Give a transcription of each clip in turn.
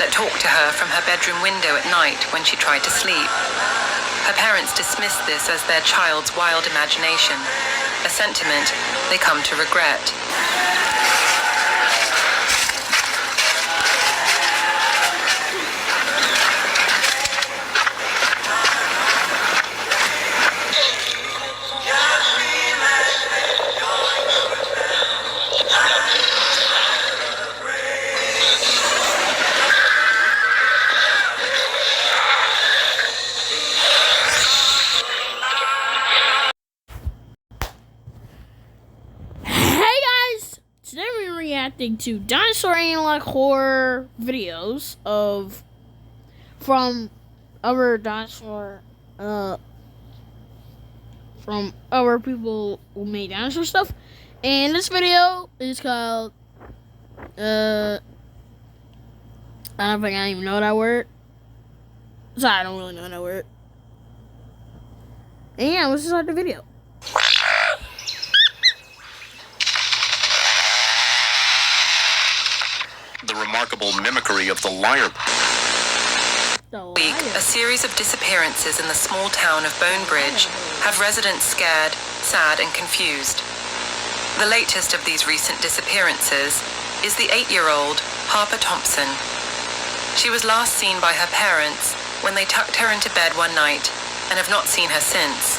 that talked to her from her bedroom window at night when she tried to sleep. Her parents dismissed this as their child's wild imagination, a sentiment they come to regret. Today we're reacting to dinosaur analog horror videos from other people who made dinosaur stuff. And this video is called I don't think I even know that word. So I don't really know that word. And yeah, let's start the video. The remarkable mimicry of the liar. Week, a series of disappearances in the small town of Bonebridge have residents scared, sad, and confused. The latest of these recent disappearances is the 8-year-old Harper Thompson. She was last seen by her parents when they tucked her into bed one night and have not seen her since.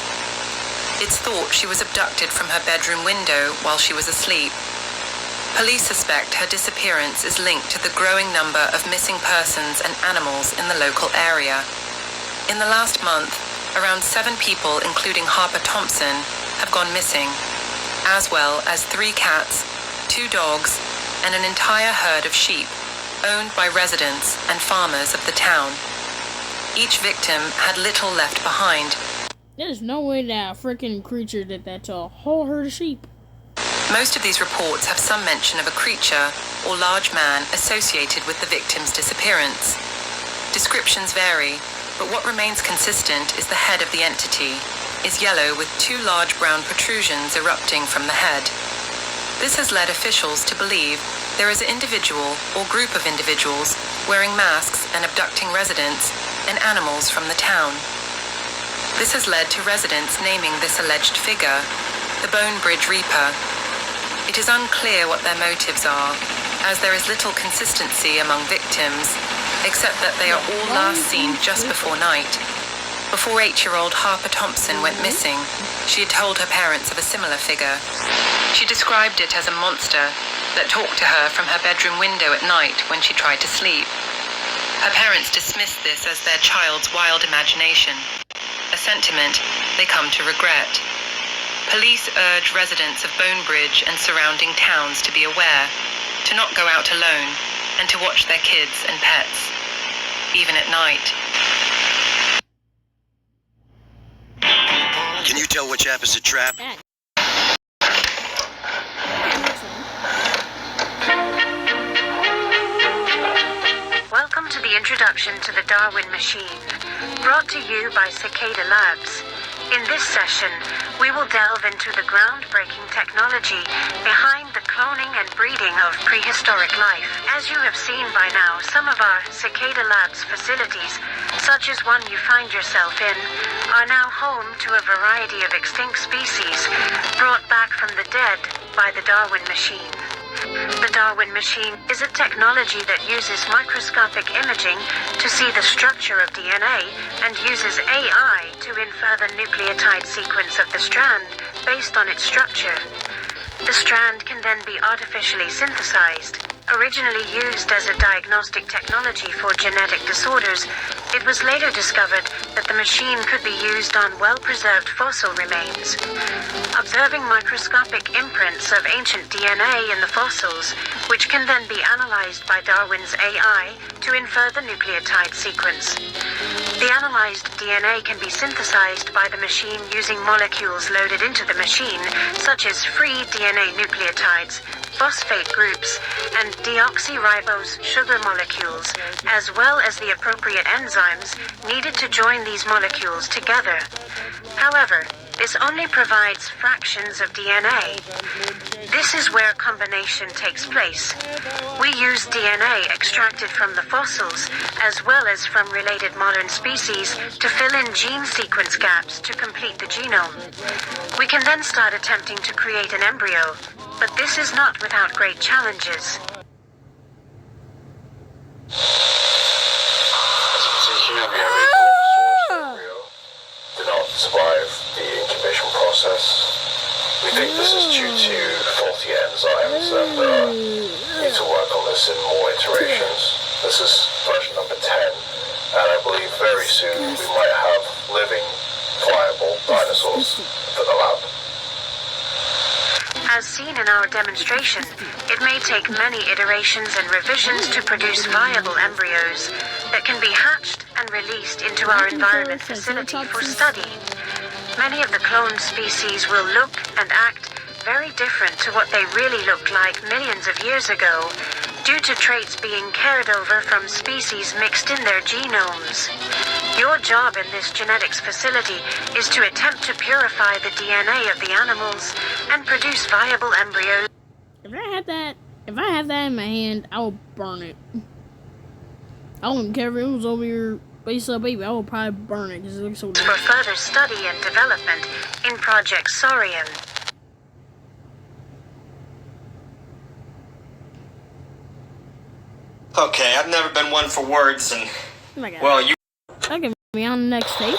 It's thought she was abducted from her bedroom window while she was asleep. Police suspect her disappearance is linked to the growing number of missing persons and animals in the local area. In the last month, around 7 people, including Harper Thompson, have gone missing, as well as 3 cats, 2 dogs, and an entire herd of sheep, owned by residents and farmers of the town. Each victim had little left behind. There's no way that a freaking creature did that to a whole herd of sheep. Most of these reports have some mention of a creature or large man associated with the victim's disappearance. Descriptions vary, but what remains consistent is the head of the entity is yellow with 2 large brown protrusions erupting from the head. This has led officials to believe there is an individual or group of individuals wearing masks and abducting residents and animals from the town. This has led to residents naming this alleged figure the Bonebridge Reaper. It is unclear what their motives are, as there is little consistency among victims, except that they are all last seen just before night. Before 8-year-old Harper Thompson went missing, she had told her parents of a similar figure. She described it as a monster that talked to her from her bedroom window at night when she tried to sleep. Her parents dismissed this as their child's wild imagination, a sentiment they come to regret. Police urge residents of Bonebridge and surrounding towns to be aware, to not go out alone, and to watch their kids and pets, even at night. Can you tell which app is a trap? Welcome to the introduction to the Darwin Machine, brought to you by Cicada Labs. In this session, we will delve into the groundbreaking technology behind the cloning and breeding of prehistoric life. As you have seen by now, some of our Cicada Labs facilities, such as one you find yourself in, are now home to a variety of extinct species brought back from the dead by the Darwin Machine. The Darwin Machine is a technology that uses microscopic imaging to see the structure of DNA and uses AI to infer the nucleotide sequence of the strand based on its structure. The strand can then be artificially synthesized. Originally used as a diagnostic technology for genetic disorders, it was later discovered that the machine could be used on well-preserved fossil remains. Observing microscopic imprints of ancient DNA in the fossils, which can then be analyzed by Darwin's AI to infer the nucleotide sequence. The analyzed DNA can be synthesized by the machine using molecules loaded into the machine, such as free DNA nucleotides, phosphate groups, and deoxyribose sugar molecules, as well as the appropriate enzymes needed to join these molecules together. However, this only provides fractions of DNA. This is where combination takes place. We use DNA extracted from the fossils, as well as from related modern species, to fill in gene sequence gaps to complete the genome. We can then start attempting to create an embryo, but this is not without great challenges. Did not survive the incubation process. We think this is due to faulty enzymes and need to work on this in more iterations. This is version number 10, and I believe very soon we might have living, viable dinosaurs for the lab. As seen in our demonstration, it may take many iterations and revisions to produce viable embryos that can be hatched and released into our environment facility for study. Many of the cloned species will look and act very different to what they really looked like millions of years ago, due to traits being carried over from species mixed in their genomes. Your job in this genetics facility is to attempt to purify the DNA of the animals and produce viable embryos. If I have that in my hand, I will burn it. I wouldn't care if it was over your face up, baby. I will probably burn it because it looks so for nice. further study and development in Project Saurian. Okay, I've never been one for words, and Oh my God. well, you. Okay, be on the next tape.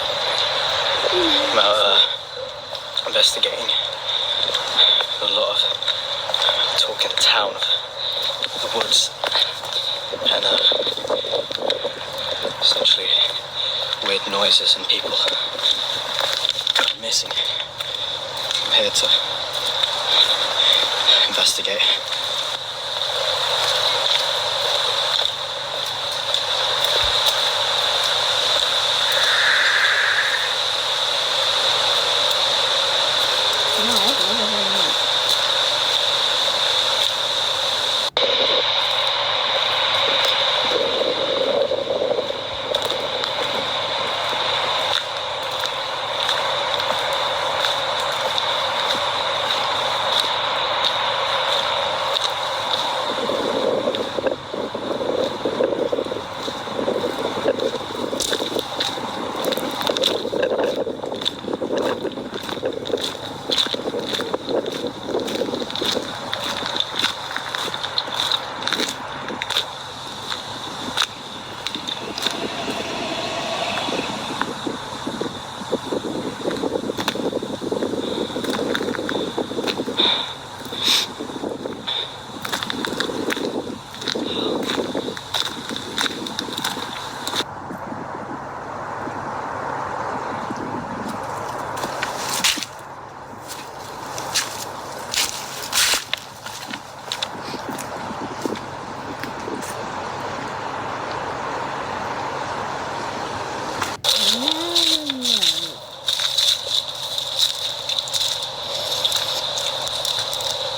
Investigating. A lot of talk in the town of the woods, and essentially weird noises and people going missing. I'm here to investigate.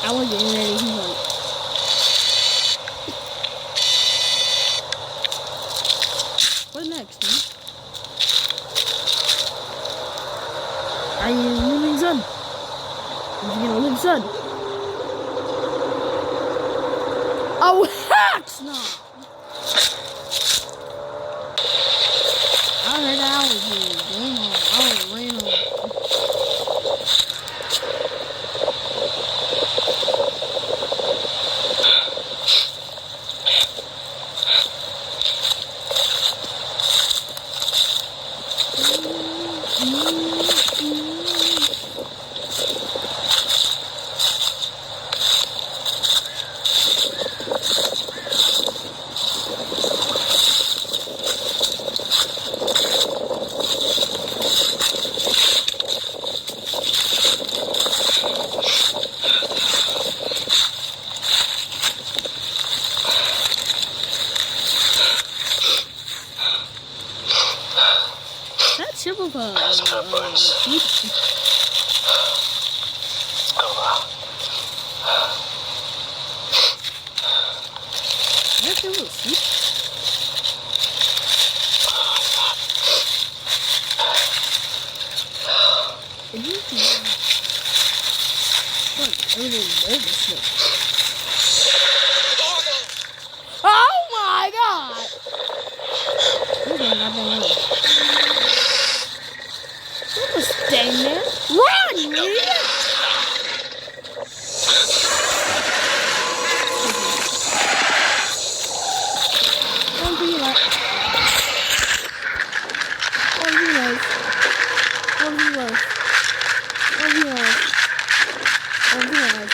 I was getting ready. He's like, what next, man? Are you a living son? Did you get a living son? Oh, heck no! I heard that I was going home. I was ran home. That's simple for sheep. That's simple sheep. Did you is this shit? Oh my god! This ain't nothing new. Don't just stay there. Run, Reed! Don't be like. Don't be like. Don't be like. Don't be like. Don't be like.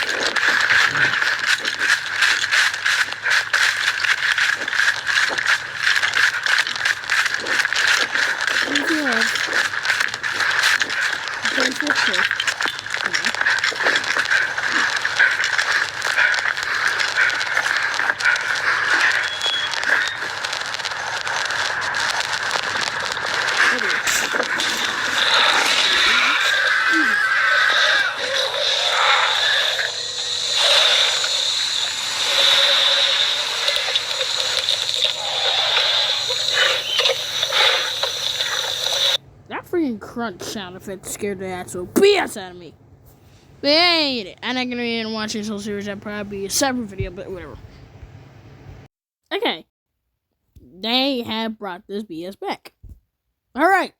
That freaking crunch sound effect scared the actual BS out of me. But I ain't it. I'm not gonna be watching this whole series. That'll probably be a separate video, but whatever. Okay. They have brought this BS back. Alright.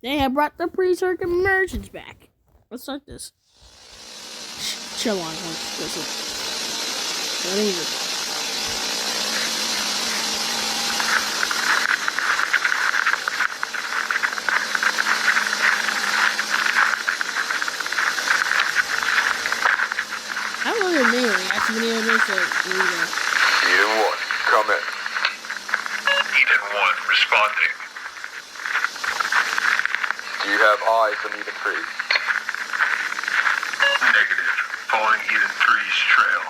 They have brought the pre-circuit merchants back. Let's start this. Chill on. Listen. What is it? I don't know me reaction video to this, but here we go. Eden 1, come in. Eden 1, responding. Do you have eyes on Eden 3? Negative. Following Eden 3's trail.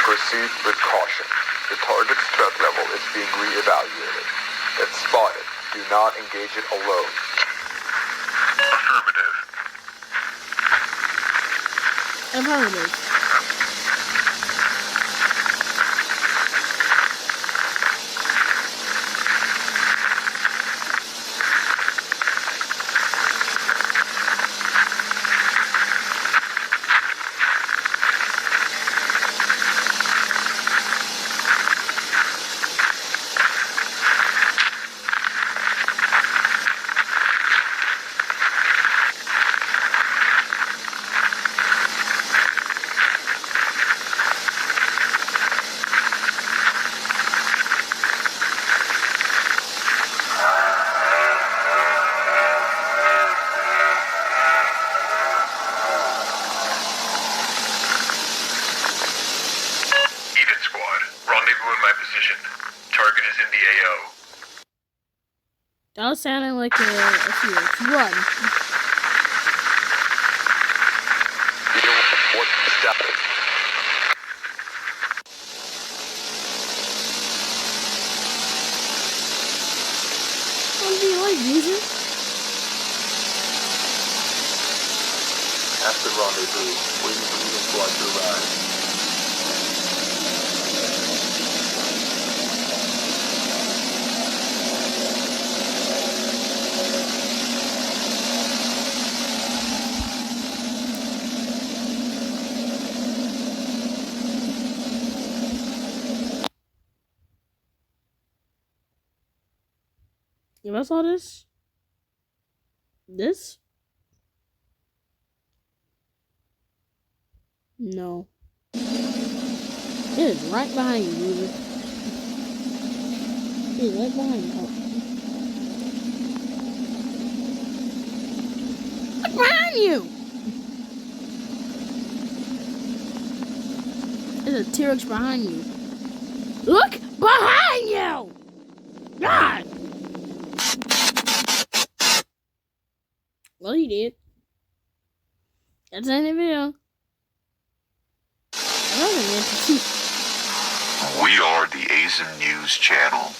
Proceed with caution. The target's threat level is being re-evaluated. If spotted, do not engage it alone. Affirmative. Affirmative. That was sounding like a Felix. Run. What do you like, user? After rendezvous, waiting for Eden Squad to arrive. You ever saw this? This? No. It is right behind you, loser. It is right behind you. Look behind you! There's a T-Rex behind you. Look behind you! God! Well, he did. That's the end of the video. We are the Asian News Channel.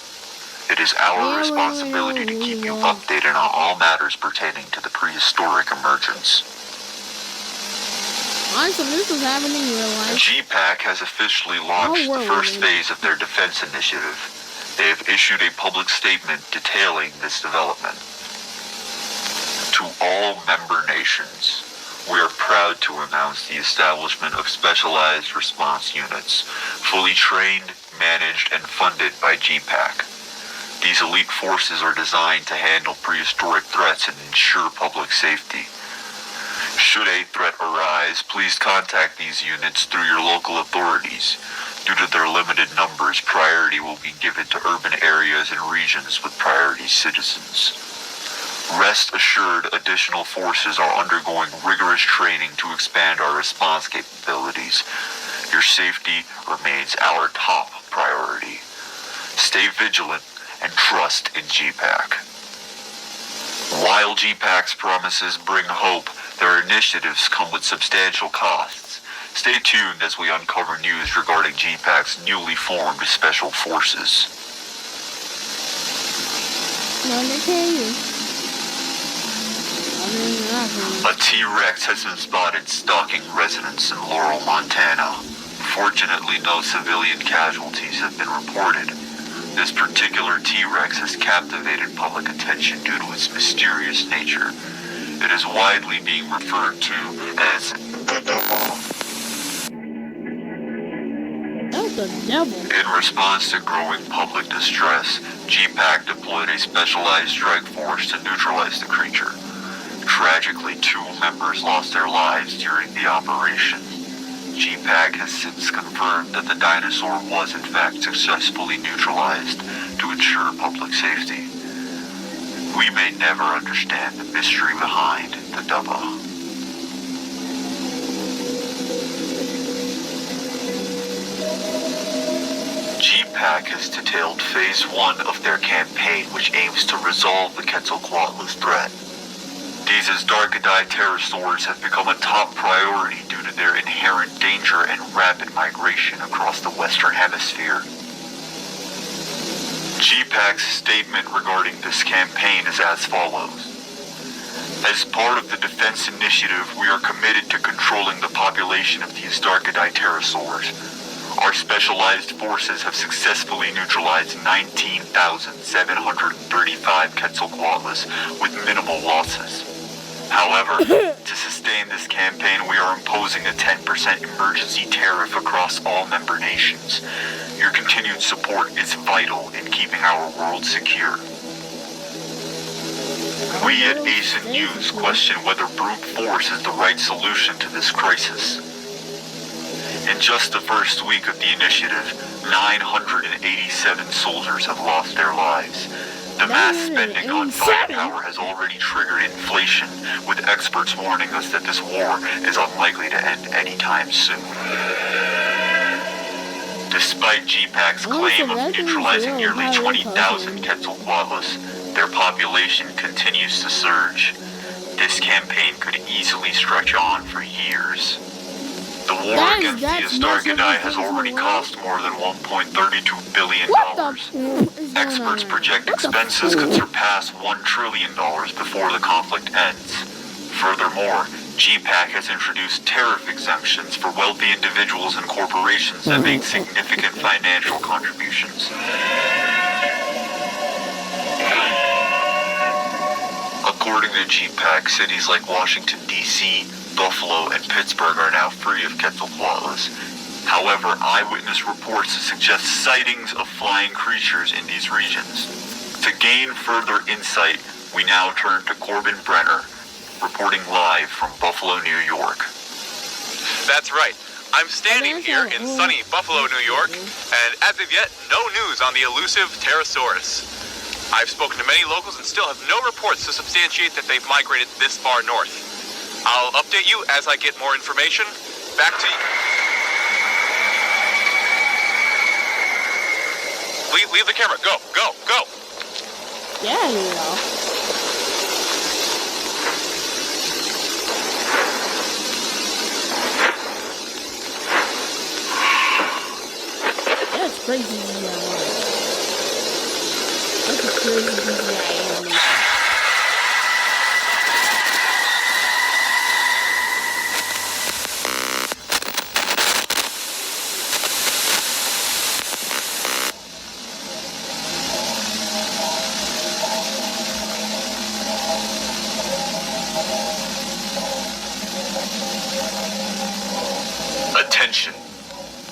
It is our responsibility to keep you updated on all matters pertaining to the prehistoric emergence. So this was happening in real life. GPAC has officially launched the first phase of their defense initiative. They have issued a public statement detailing this development. To all member nations, we are proud to announce the establishment of specialized response units, fully trained, managed, and funded by GPAC. These elite forces are designed to handle prehistoric threats and ensure public safety. Should a threat arise, please contact these units through your local authorities. Due to their limited numbers, priority will be given to urban areas and regions with priority citizens. Rest assured, additional forces are undergoing rigorous training to expand our response capabilities. Your safety remains our top priority. Stay vigilant and trust in GPAC. While GPAC's promises bring hope, their initiatives come with substantial costs. Stay tuned as we uncover news regarding GPAC's newly formed special forces. A T-Rex has been spotted stalking residents in Laurel, Montana. Fortunately, no civilian casualties have been reported. This particular T-Rex has captivated public attention due to its mysterious nature. It is widely being referred to as the devil. The devil. In response to growing public distress, GPAC deployed a specialized strike force to neutralize the creature. Tragically, 2 members lost their lives during the operation. GPAC has since confirmed that the dinosaur was in fact successfully neutralized to ensure public safety. We may never understand the mystery behind the devil. GPAC has detailed Phase 1 of their campaign, which aims to resolve the Quetzalcoatlus threat. These Asdarkadai pterosaurs have become a top priority due to their inherent danger and rapid migration across the Western Hemisphere. GPAC's statement regarding this campaign is as follows. As part of the defense initiative, we are committed to controlling the population of the Asdarkadai pterosaurs. Our specialized forces have successfully neutralized 19,735 Quetzalcoatlus with minimal losses. However, to sustain this campaign, we are imposing a 10% emergency tariff across all member nations. Your continued support is vital in keeping our world secure. We at ASIN News question whether brute force is the right solution to this crisis. In just the first week of the initiative, 987 soldiers have lost their lives. The mass spending on firepower has already triggered inflation, with experts warning us that this war is unlikely to end anytime soon. Despite GPAC's claim of neutralizing nearly 20,000 Quetzalcoatlus, their population continues to surge. This campaign could easily stretch on for years. The war against the Asdarkadai has already cost more than $1.32 billion. Experts project expenses could surpass $1 trillion before the conflict ends. Furthermore, GPAC has introduced tariff exemptions for wealthy individuals and corporations that make significant financial contributions. According to GPAC, cities like Washington, D.C., Buffalo, and Pittsburgh are now free of Quetzalcoatlus. However, eyewitness reports suggest sightings of flying creatures in these regions. To gain further insight, we now turn to Corbin Brenner, reporting live from Buffalo, New York. That's right. I'm standing here in sunny Buffalo, New York, and as of yet, no news on the elusive Pterosaurus. I've spoken to many locals and still have no reports to substantiate that they've migrated this far north. I'll update you as I get more information. Back to you. Leave the camera. Go, go, go. Yeah, you know. That's crazy. That's a crazy animation. Attention.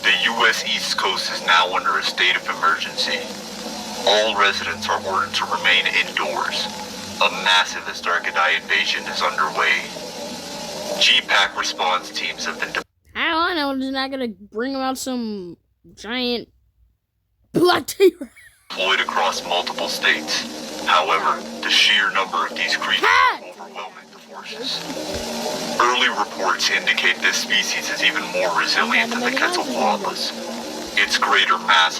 The U.S. East Coast is now under a state of emergency. All residents are ordered to remain indoors. A massive Astarkadai invasion is underway. GPAC response teams have been How I know it's not gonna bring about some giant black T-Rex. deployed across multiple states. However, the sheer number of these creatures is overwhelming the forces. Early reports indicate this species is even more resilient than the Quetzalcoatlus. Its greater mass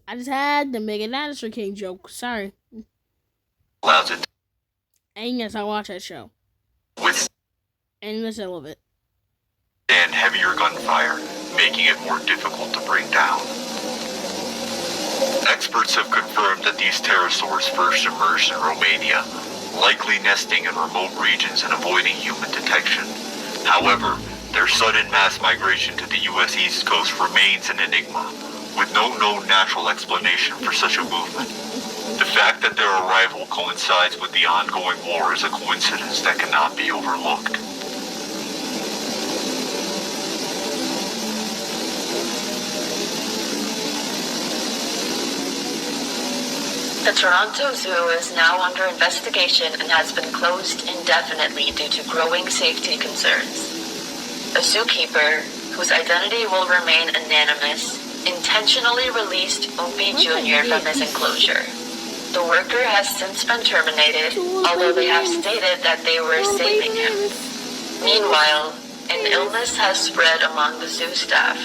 I just had to make a Dinosaur King joke. Sorry. allows it And yes, I watch that show. to withstand And yes, I love it. heavier gunfire, making it more difficult to bring down. Experts have confirmed that these pterosaurs first emerged in Romania, likely nesting in remote regions and avoiding human detection. However, their sudden mass migration to the U.S. East Coast remains an enigma, with no known natural explanation for such a movement. The fact that their arrival coincides with the ongoing war is a coincidence that cannot be overlooked. The Toronto Zoo is now under investigation and has been closed indefinitely due to growing safety concerns. A zookeeper, whose identity will remain anonymous, intentionally released Oompi Jr. from his enclosure. The worker has since been terminated, although they have stated that they were saving him. Meanwhile, an illness has spread among the zoo staff.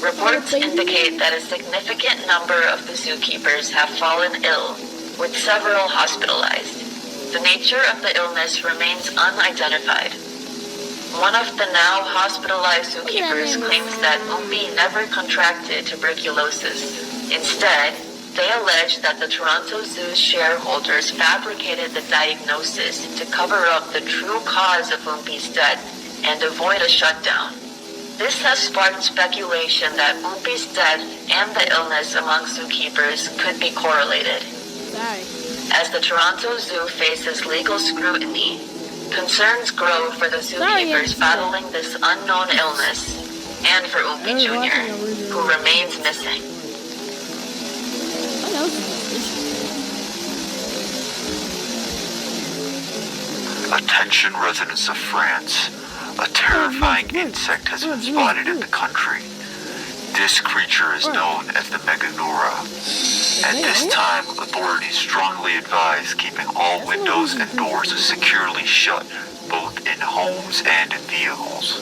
Reports indicate that a significant number of the zookeepers have fallen ill, with several hospitalized. The nature of the illness remains unidentified. One of the now hospitalized zookeepers claims that Oompi never contracted tuberculosis. Instead, they allege that the Toronto Zoo's shareholders fabricated the diagnosis to cover up the true cause of Oompi's death and avoid a shutdown. This has sparked speculation that Oompi's death and the illness among zookeepers could be correlated. Sorry. As the Toronto Zoo faces legal scrutiny, concerns grow for the zookeepers battling this unknown illness and for Oompi Jr., who remains missing. What else is this? Attention residents of France. A terrifying insect has been spotted in the country. This creature is known as the Meganura. At this time, authorities strongly advise keeping all windows and doors securely shut, both in homes and in vehicles.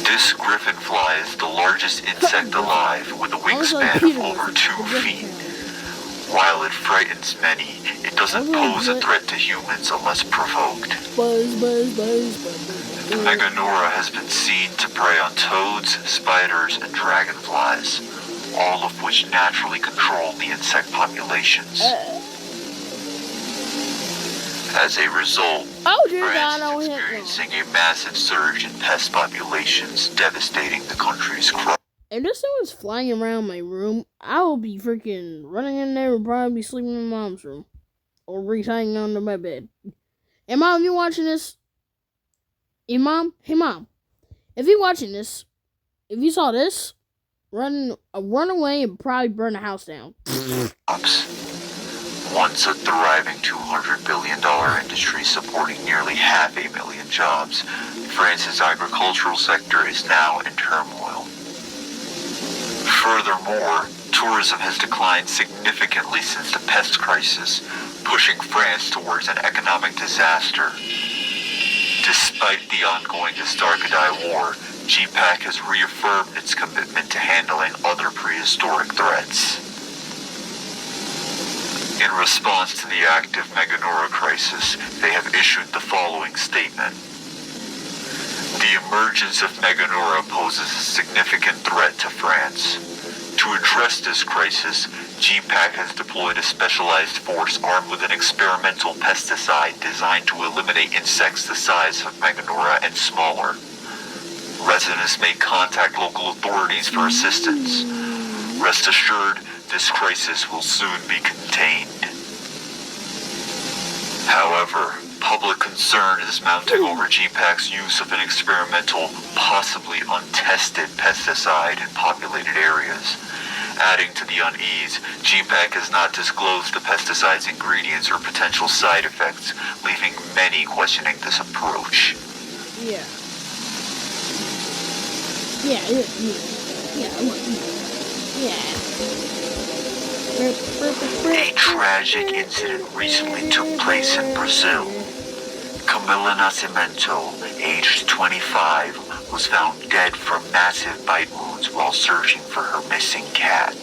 This griffin fly is the largest insect alive, with a wingspan of over 2 feet. While it frightens many, it doesn't pose a threat to humans unless provoked. The Meganura has been seen to prey on toads, spiders, and dragonflies, all of which naturally control the insect populations. As a result, France is experiencing a massive surge in pest populations, devastating the country's crops. If this thing was flying around my room, I would be freaking running in there and probably be sleeping in mom's room. Or hanging under my bed. Hey mom, you watching this? Hey mom, if you're watching this, if you saw this, run away and probably burn the house down. Once a thriving $200 billion industry supporting nearly 500,000 jobs, France's agricultural sector is now in turmoil. Furthermore, tourism has declined significantly since the pest crisis, pushing France towards an economic disaster. Despite the ongoing Astarkadai War, GPAC has reaffirmed its commitment to handling other prehistoric threats. In response to the active Meganura crisis, they have issued the following statement. The emergence of Meganura poses a significant threat to France. To address this crisis, GPAC has deployed a specialized force armed with an experimental pesticide designed to eliminate insects the size of Meganura and smaller. Residents may contact local authorities for assistance. Rest assured, this crisis will soon be contained. However, Public concern is mounting over GPAC's use of an experimental, possibly untested pesticide in populated areas. Adding to the unease, GPAC has not disclosed the pesticide's ingredients or potential side effects, leaving many questioning this approach. Yeah. A tragic incident recently took place in Brazil. Camila Nascimento, aged 25, was found dead from massive bite wounds while searching for her missing cat.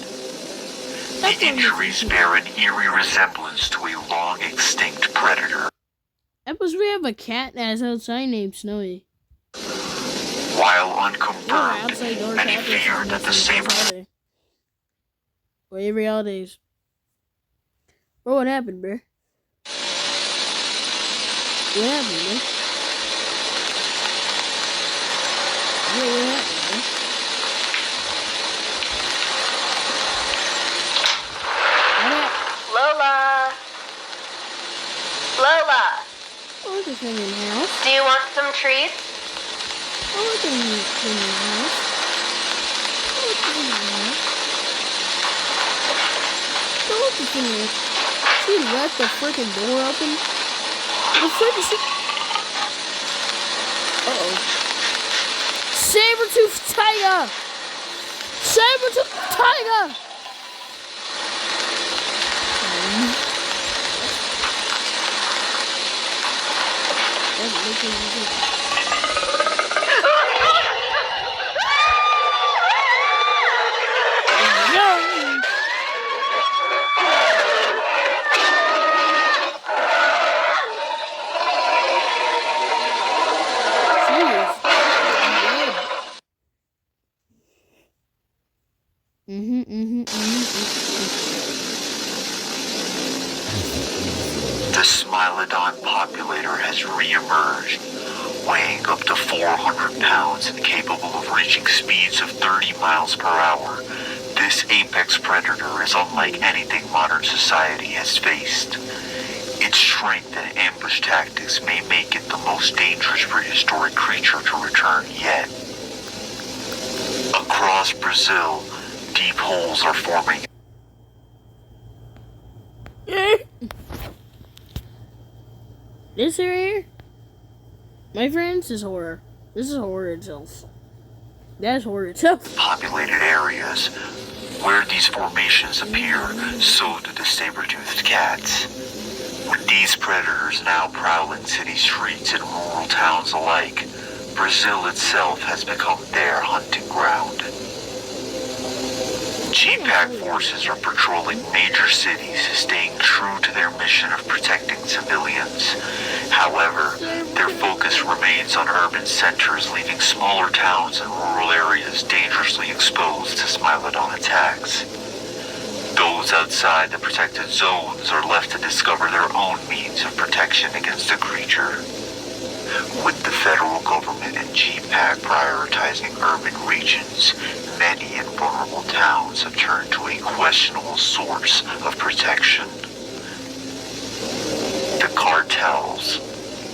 The injuries bear an eerie resemblance to a long-extinct predator. Because we have a cat that's outside named Snowy. While unconfirmed, outside door many cat fear that the same... Or every holidays. Bro, what happened, bro? What happened, bro? Yeah, what happened, bro? Lola! Lola! Oh, look at him in the house. Do you want some treats? Oh, look at him in the house. Oh, look at him in the house. Oh, look at him in the house. She left the freaking door open. The freaking she... Uh-oh. Saber-toothed tiger! Saber-toothed tiger! The Smilodon populator has re-emerged, weighing up to 400 pounds and capable of reaching speeds of 30 miles per hour. This apex predator is unlike anything modern society has faced. Its strength and ambush tactics may make it the most dangerous prehistoric creature to return yet. Across Brazil, deep holes are forming. This area, my friends, is horror. This is horror itself. That's horror itself. Populated areas. Where these formations appear, so do the saber-toothed cats. With these predators now prowling city streets and rural towns alike, Brazil itself has become their hunting ground. GPAC forces are patrolling major cities, staying true to their mission of protecting civilians. However, their focus remains on urban centers, leaving smaller towns and rural areas dangerously exposed to Smilodon attacks. Those outside the protected zones are left to discover their own means of protection against the creature. With the federal government and GPAC prioritizing urban regions, many and vulnerable towns have turned to a questionable source of protection. The cartels.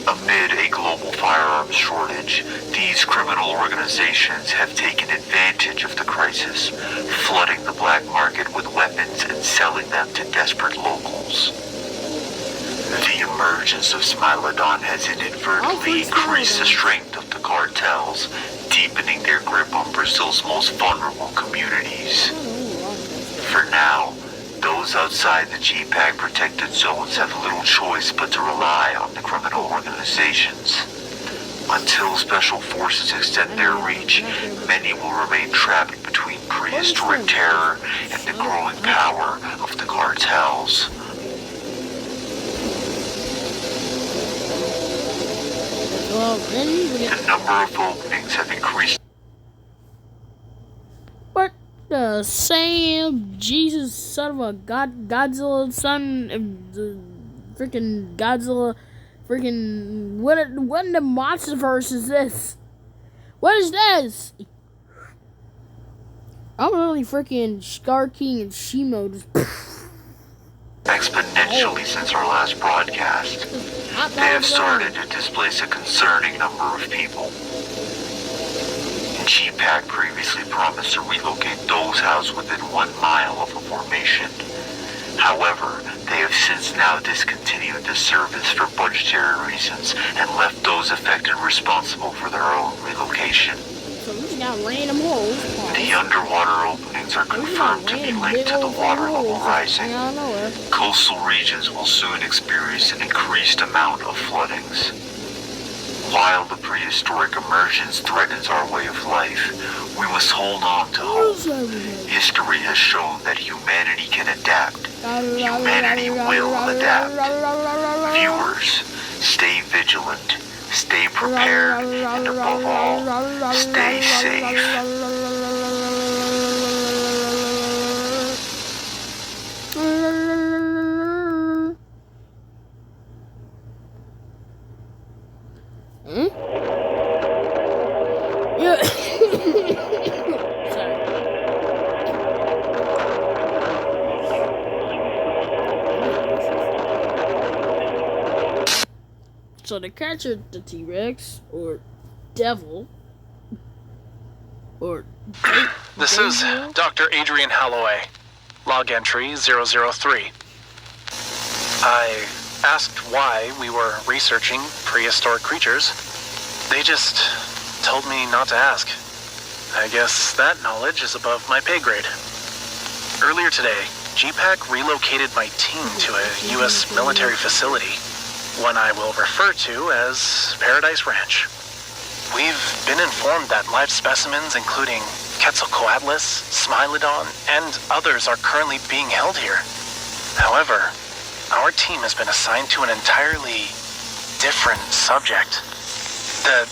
Amid a global firearms shortage, these criminal organizations have taken advantage of the crisis, flooding the black market with weapons and selling them to desperate locals. The emergence of Smilodon has inadvertently increased the strength of the cartels, deepening their grip on Brazil's most vulnerable communities. For now, those outside the GPAC protected zones have little choice but to rely on the criminal organizations. Until special forces extend their reach, many will remain trapped between prehistoric terror and the growing power of the cartels. The number of openings have increased. What the Sam Jesus son of a Godzilla son of the freaking Godzilla freaking what in the monsterverse is this? What is this? I'm only freaking Scar King and Shimo just exponentially since our last broadcast. They have started to displace a concerning number of people. GPAC previously promised to relocate those housed within 1 mile of the formation. However, they have since now discontinued the service for budgetary reasons and left those affected responsible for their own relocation. So we just got random holes. The underwater openings are confirmed to be linked to the water level rising. Coastal regions will soon experience an increased amount of floodings. While the prehistoric emergence threatens our way of life, we must hold on to hope. History has shown that humanity can adapt. Humanity will adapt. Viewers, stay vigilant, stay prepared, and above all, stay safe. So to capture the T-Rex, or devil, or... This is Dr. Adrian Holloway, log entry 003. I asked why we were researching prehistoric creatures. They just told me not to ask. I guess that knowledge is above my pay grade. Earlier today, GPAC relocated my team to a U.S. military facility, one I will refer to as Paradise Ranch. We've been informed that live specimens including Quetzalcoatlus, Smilodon, and others are currently being held here. However, our team has been assigned to an entirely different subject. The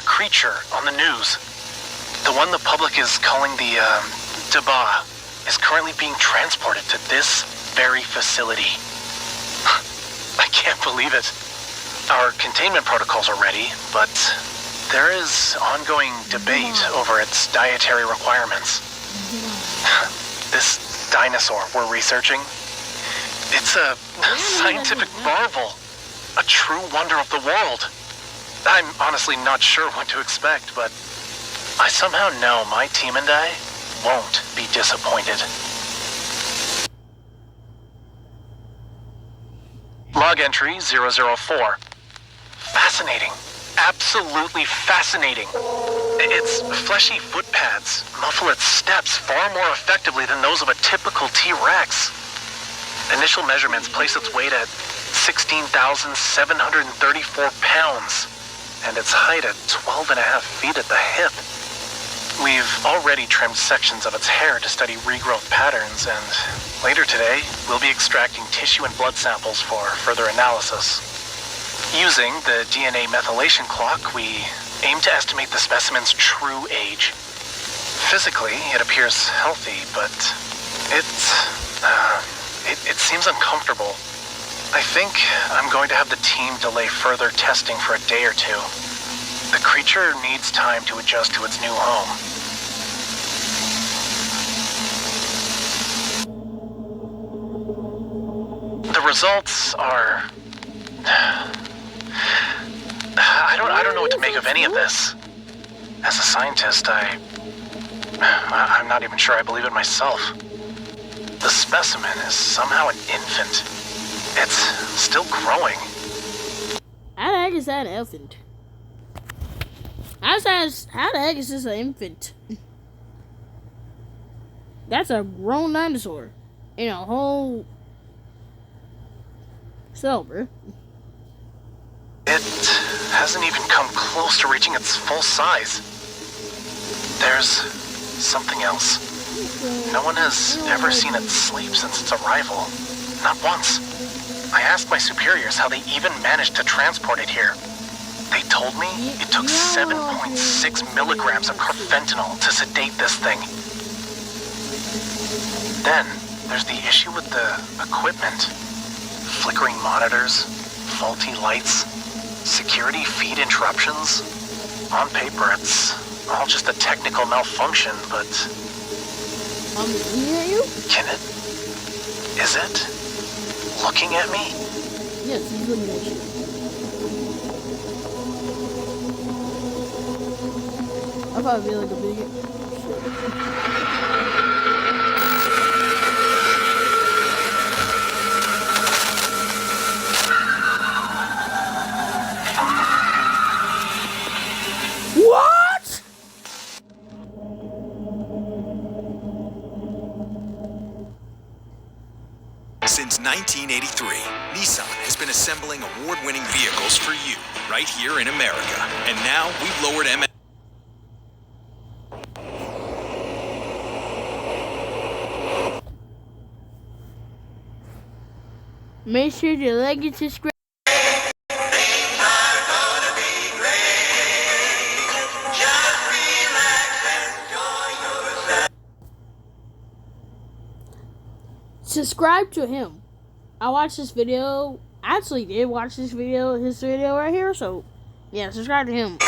creature on the news, the one the public is calling the Daba, is currently being transported to this very facility. I can't believe it. Our containment protocols are ready, but there is ongoing debate over its dietary requirements. This dinosaur we're researching, it's a scientific marvel, a true wonder of the world. I'm honestly not sure what to expect, but I somehow know my team and I won't be disappointed. Log entry 004. Fascinating. Absolutely fascinating. Its fleshy footpads muffle its steps far more effectively than those of a typical T-Rex. Initial measurements place its weight at 16,734 pounds, and its height at 12.5 feet at the hip. We've already trimmed sections of its hair to study regrowth patterns, and later today, we'll be extracting tissue and blood samples for further analysis. Using the DNA methylation clock, we aim to estimate the specimen's true age. Physically, it appears healthy, but it seems uncomfortable. I think I'm going to have the team delay further testing for a day or two. The creature needs time to adjust to its new home. The results are... I don't know what to make of any of this. As a scientist, I'm not even sure I believe it myself. The specimen is somehow an infant. It's still growing. How the heck is that an infant? How the heck is this an infant? That's a grown dinosaur in a whole cell, bro. It hasn't even come close to reaching its full size. There's something else. No one has ever seen it sleep since its arrival. Not once. I asked my superiors how they even managed to transport it here. They told me it took 7.6 milligrams of carfentanil to sedate this thing. Then, there's the issue with the equipment. Flickering monitors, faulty lights, security feed interruptions. On paper, it's all just a technical malfunction, but I'm looking at you? Can it? Is it? Looking at me? Yes, he's looking at you. I thought it'd be like a big... What? Since 1983, Nissan has been assembling award-winning vehicles for you, right here in America. And now we've lowered Make sure to like and subscribe. Subscribe to him. I watched this video. I actually did watch this video, his video right here. So, yeah, subscribe to him.